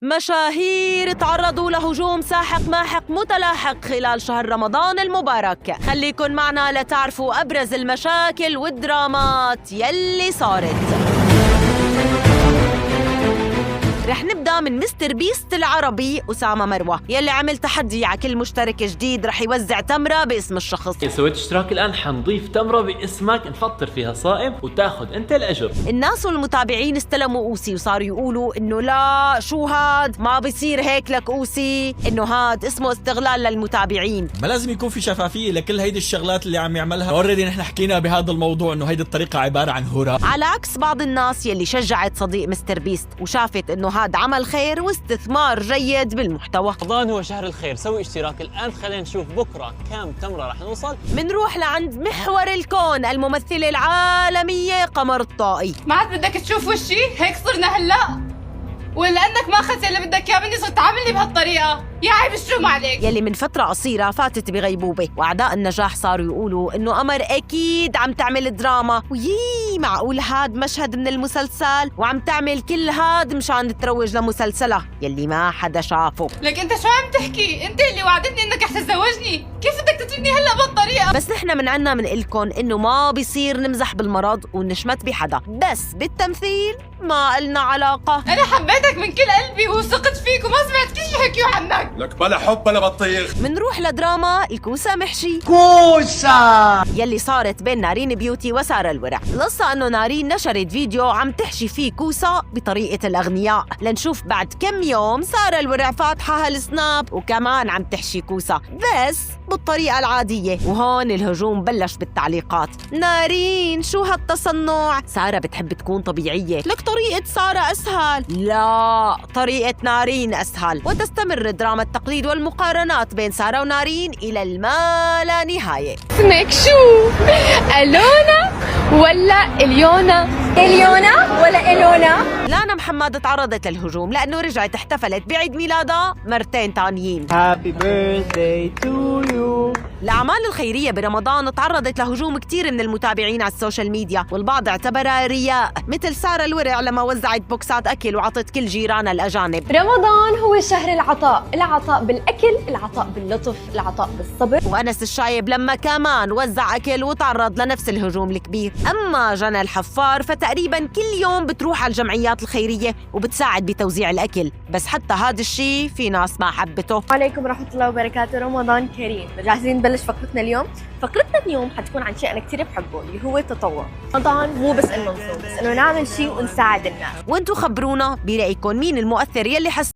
مشاهير تعرضوا لهجوم ساحق ماحق متلاحق خلال شهر رمضان المبارك. خليكن معنا لتعرفوا أبرز المشاكل والدرامات يلي صارت. رح نبدأ من مستر بيست العربي أسامة مروة يلي عمل تحدي على كل مشترك جديد رح يوزع تمرة باسم الشخص. سويت اشتراك الآن حنضيف تمرة باسمك نفطر فيها صائم وتاخذ أنت الأجر. الناس والمتابعين استلموا أوسي وصاروا يقولوا إنه لا شو هاد ما بيصير هيك لك أوسي، إنه هاد اسمه استغلال للمتابعين. ما لازم يكون في شفافية لكل هيدي الشغلات اللي عم يعملها. اوريدي نحن حكينا بهذا الموضوع إنه هيدي الطريقة عبارة عن هراء، على عكس بعض الناس يلي شجعت صديق مستر بيست وشافت إنه هاد عمل خير واستثمار جيد بالمحتوى. رمضان هو شهر الخير، سوي اشتراك الآن. خلينا نشوف بكرة كم تمرة رح نوصل. منروح لعند محور الكون الممثلة العالمية قمر الطائي. ما عاد بدك تشوف وشي؟ هيك صرنا هلا؟ ولا انك ما اخذت اللي بدك اياه مني صرت تعاملني بهالطريقه؟ يا عيب الشوم عليك. يلي من فترة قصيرة فاتت بغيبوبة، وأعداء النجاح صاروا يقولوا إنه قمر أكيد عم تعمل دراما، ويي معقول هاد مشهد من المسلسل وعم تعمل كل هاد مشان تروج لمسلسلها يلي ما حدا شافه. لك انت شو عم تحكي؟ انت اللي وعدتني انك رح تتزوجني، كيف بدك تتركني هلا بهالطريقه؟ بس نحن من عنا منقلكن إنه ما بيصير نمزح بالمرض ونشمت بحدا، بس بالتمثيل ما إلنا علاقة. انا حبيتك من كل قلبي وثقت فيك وما سمعت كل شي حكيوا عنك. لك بلا حب بلا بطيخ. منروح لدراما الكوسة محشي يلي صارت بين نارين بيوتي وسارة الورع. القصة انه نارين نشرت فيديو عم تحشي فيه كوسة بطريقة الاغنياء، لنشوف بعد كم يوم سارة الورع فاتحة هالسناب وكمان عم تحشي كوسة بس بالطريقة العادية. وهون الهجوم بلش بالتعليقات، نارين شو هالتصنع؟ سارة بتحب تكون طبيعية، لك طريقة سارة اسهل. لا، طريقة نارين اسهل. وتستمر دراما التقليد والمقارنات بين سارة ونارين إلى الما لا نهاية. اسمك شو؟ ألونا ولا إليونا؟ إليونا ولا إلونا؟ لانا محمد تعرضت للهجوم لأنه رجعت احتفلت بعيد ميلادها مرتين تانيين. Happy birthday to you. الأعمال الخيرية برمضان تعرضت لهجوم كتير من المتابعين على السوشيال ميديا، والبعض اعتبرها رياء، مثل سارة الورع لما وزعت بوكسات أكل وعطت كل جيرانها الأجانب. رمضان هو شهر العطاء، العطاء بالأكل، العطاء باللطف، العطاء بالصبر. وأنس الشايب لما كمان وزع أكل وتعرض لنفس الهجوم الكبير. أما جنى الحفار فتقريبا كل يوم بتروح على الجمعيات الخيرية وبتساعد بتوزيع الأكل، بس حتى هذا الشيء في ناس ما حبته. عليكم ورحمة الله وبركاته. رمضان كريم. جاهزين نبلش فقرتنا اليوم؟ فقرتنا اليوم حتكون عن شيء أنا كتير بحبه اللي هو التطوع. رمضان مو بس إنه نصوم، بس إنه نعمل شيء ونساعد الناس. وانتو خبرونا برأيكم مين المؤثر يلي حس